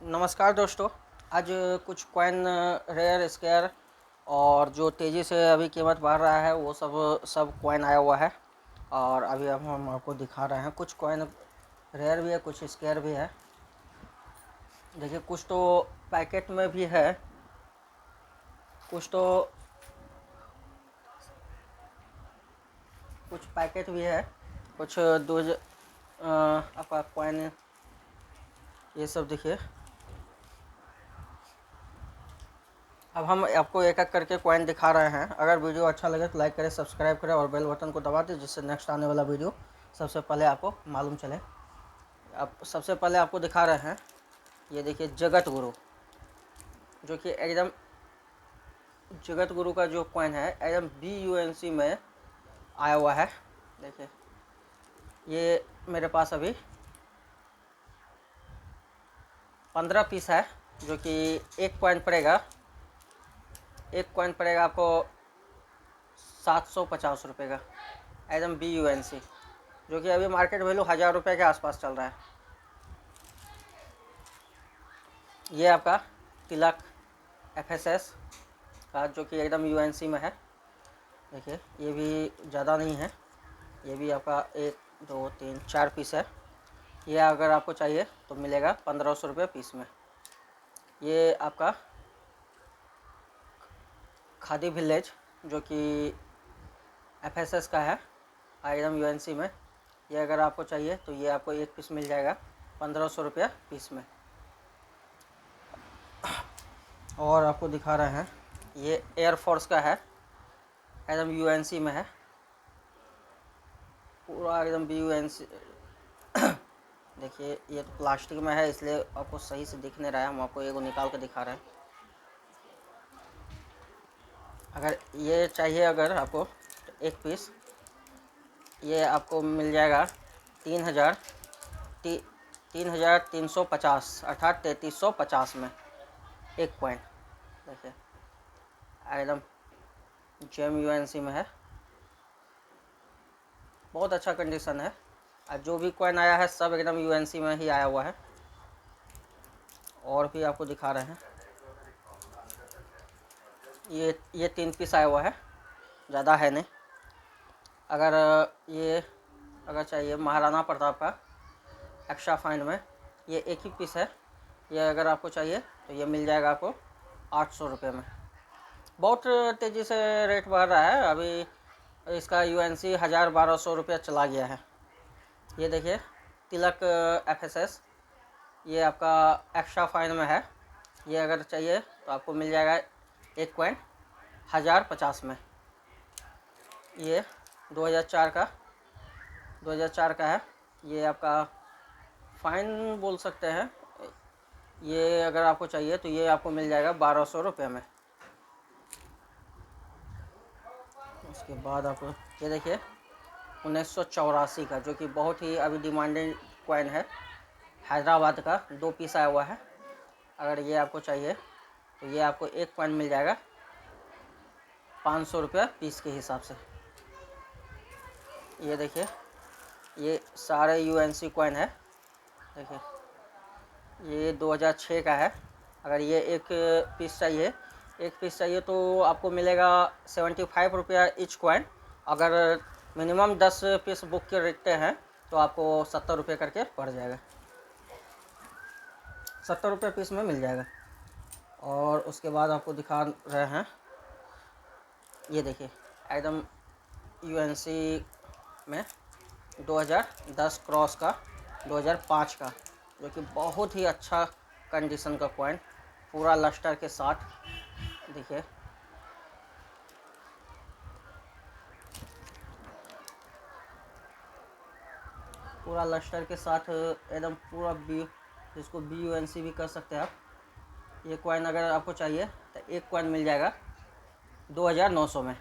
नमस्कार दोस्तों। आज कुछ कॉइन रेयर स्केयर और जो तेज़ी से अभी कीमत बढ़ रहा है वो सब कॉइन आया हुआ है और अभी हम आपको दिखा रहे हैं। कुछ कॉइन रेयर भी है, कुछ स्केयर भी है। देखिए कुछ तो पैकेट में भी है, कुछ पैकेट भी है, कुछ आपका कॉइन ये सब देखिए। अब हम आपको एक एक करके कॉइन दिखा रहे हैं। अगर वीडियो अच्छा लगे तो लाइक करें, सब्सक्राइब करें और बेल बटन को दबा दें, जिससे नेक्स्ट आने वाला वीडियो सबसे पहले आपको मालूम चले। अब सबसे पहले आपको दिखा रहे हैं, ये देखिए जगत गुरु, जो कि एकदम जगत गुरु का जो कॉइन है एकदम BUNC में आया हुआ है। देखिए ये मेरे पास अभी 15 पीस है, जो कि एक कॉइन पड़ेगा आपको 750 रुपये का, एकदम BUNC, जो कि अभी मार्केट वैल्यू 1000 रुपये के आसपास चल रहा है। ये आपका तिलक FSS का, जो कि एकदम UNC में है। देखिए ये भी ज़्यादा नहीं है, ये भी आपका 1 2 3 4 पीस है। ये अगर आपको चाहिए तो मिलेगा 1500 रुपये पीस में। ये आपका खादी विलेज, जो कि FSS का है, एकदम UNC में। ये अगर आपको चाहिए तो ये आपको एक पीस मिल जाएगा 1500 रुपया पीस में। और आपको दिखा रहे हैं, ये एयरफोर्स का है, एकदम UNC में है, पूरा एकदम BUNC। देखिए ये तो प्लास्टिक में है, इसलिए आपको सही से दिख नहीं रहा है, हम आपको एगो निकाल के दिखा रहे हैं। अगर ये चाहिए अगर आपको तो एक पीस ये आपको मिल जाएगा 3,350 अर्थात 3350 में एक कॉइन। देखिए एकदम JUNC में है, बहुत अच्छा कंडीशन है। और जो भी कॉइन आया है सब एकदम UNC में ही आया हुआ है। और भी आपको दिखा रहे हैं, ये 3 पीस आया हुआ है, ज़्यादा है नहीं। अगर ये अगर चाहिए महाराणा प्रताप का एक्स्ट्रा फाइन में, ये एक ही पीस है। ये अगर आपको चाहिए तो ये मिल जाएगा आपको 800 रुपये में। बहुत तेज़ी से रेट बढ़ रहा है, अभी इसका UNC 1000-1200 रुपया चला गया है। ये देखिए तिलक FSS, ये आपका एक्स्ट्रा फाइन में है। ये अगर चाहिए तो आपको मिल जाएगा एक कॉइन 1050 में। ये 2004 का है। ये आपका फाइन बोल सकते हैं। ये अगर आपको चाहिए तो ये आपको मिल जाएगा 1200 रुपये में। उसके बाद आपको ये देखिए 1984 का, जो कि बहुत ही अभी डिमांडेड कॉइन है, हैदराबाद का 2 पीस आया हुआ है। अगर ये आपको चाहिए तो ये आपको एक कॉइन मिल जाएगा 500 रुपया पीस के हिसाब से। ये देखिए ये सारे UNC कॉइन है। देखिए ये 2006 का है। अगर ये एक पीस चाहिए तो आपको मिलेगा 75 रुपया ईच कॉइन। अगर मिनिमम 10 पीस बुक के रखते हैं तो आपको 70 रुपये करके पड़ जाएगा, 70 रुपये पीस में मिल जाएगा। और उसके बाद आपको दिखा रहे हैं, ये देखिए एकदम UNC में 2010 क्रॉस का, 2005 का, जो कि बहुत ही अच्छा कंडीशन का कॉइन, पूरा लस्टर के साथ। देखिए पूरा लस्टर के साथ, एकदम पूरा जिसको BUNC भी कर सकते हैं आप। ये कॉइन अगर आपको चाहिए तो एक कॉइन मिल जाएगा 2900 में।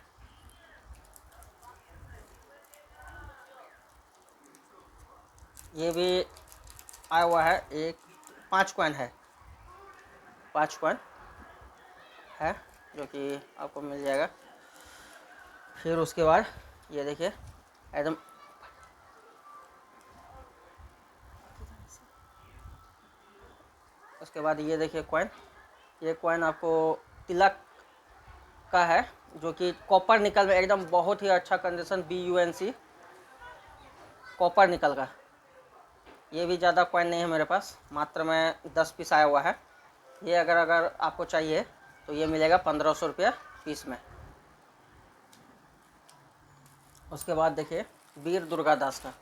ये भी आया हुआ है, 5 कॉइन है, 5 कॉइन है, जो कि आपको मिल जाएगा। फिर उसके बाद ये देखिए एकदम उसके बाद ये देखिए कॉइन, ये कॉइन आपको तिलक का है, जो कि कॉपर निकल में एकदम बहुत ही अच्छा कंडीशन, BUNC कॉपर निकल का। ये भी ज़्यादा कॉइन नहीं है मेरे पास, मात्र में 10 पीस आया हुआ है। ये अगर आपको चाहिए तो ये मिलेगा 1500 रुपया पीस में। उसके बाद देखिए वीर दुर्गादास का,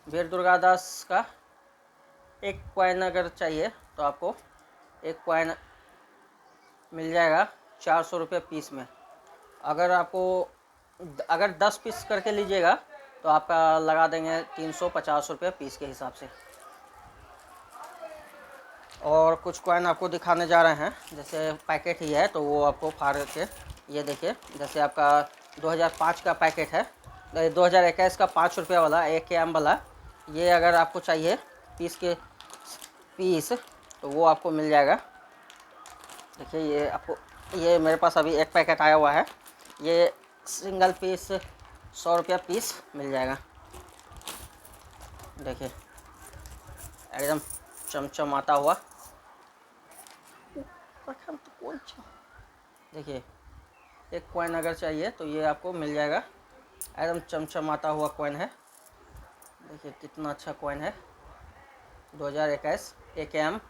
वीर दुर्गादास का एक कॉइन अगर चाहिए तो आपको एक कॉइन मिल जाएगा 400 रुपये पीस में। अगर 10 पीस करके लीजिएगा तो आपका लगा देंगे 350 रुपये पीस के हिसाब से। और कुछ कॉइन आपको दिखाने जा रहे हैं, जैसे पैकेट ही है तो वो आपको फाड़ के ये देखिए, जैसे आपका 2005 का पैकेट है, 2021 का 5 रुपये वाला AKM वाला, ये अगर आपको चाहिए पीस तो वो आपको मिल जाएगा। देखिए ये आपको, ये मेरे पास अभी एक पैकेट आया हुआ है, ये सिंगल पीस 100 रुपया पीस मिल जाएगा। देखिए एकदम चमचमाता हुआ, देखिए एक कॉइन अगर चाहिए तो ये आपको मिल जाएगा, एकदम चमचमाता हुआ कॉइन है। देखिए कितना अच्छा कॉइन है, 2021 AKM।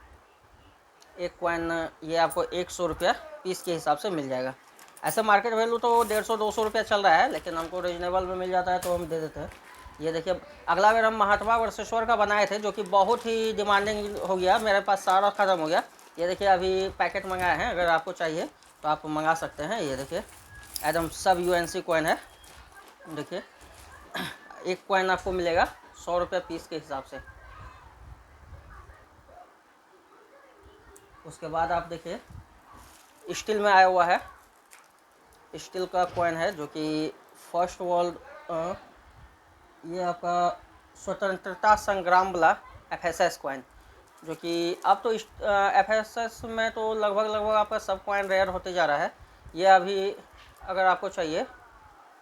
एक कॉइन ये आपको 100 रुपया पीस के हिसाब से मिल जाएगा। ऐसे मार्केट वैल्यू तो 150-200 रुपया चल रहा है, लेकिन हमको रीजनेबल में मिल जाता है तो हम दे देते हैं। ये देखिए अगला बार हम महात्मा वर्षेश्वर का बनाए थे, जो कि बहुत ही डिमांडिंग हो गया, मेरे पास सारा ख़त्म हो गया। ये देखिए अभी पैकेट मंगाए हैं, अगर आपको चाहिए तो आप मंगा सकते हैं। ये देखिए एकदम सब UNC कॉइन है। देखिए एक कॉइन आपको मिलेगा 100 रुपये पीस के हिसाब से। उसके बाद आप देखिए स्टील में आया हुआ है, स्टील का कॉइन है, जो कि फर्स्ट वर्ल्ड, ये आपका स्वतंत्रता संग्राम वाला FSS कॉइन, जो कि अब तो FSS में तो लगभग आपका सब कॉइन रेयर होते जा रहा है। ये अभी अगर आपको चाहिए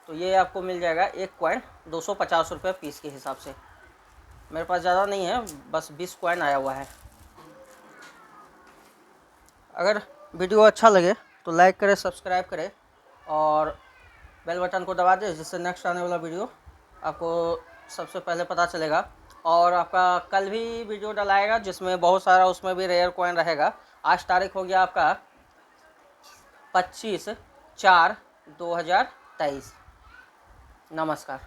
तो ये आपको मिल जाएगा एक कॉइन 250 रुपये पीस के हिसाब से। मेरे पास ज़्यादा नहीं है, बस 20 कॉइन आया हुआ है। अगर वीडियो अच्छा लगे तो लाइक करें, सब्सक्राइब करें और बेल बटन को दबा दें, जिससे नेक्स्ट आने वाला वीडियो आपको सबसे पहले पता चलेगा। और आपका कल भी वीडियो डलाएगा जिसमें बहुत सारा, उसमें भी रेयर कॉइन रहेगा। आज तारीख हो गया आपका 25/4/2023। नमस्कार।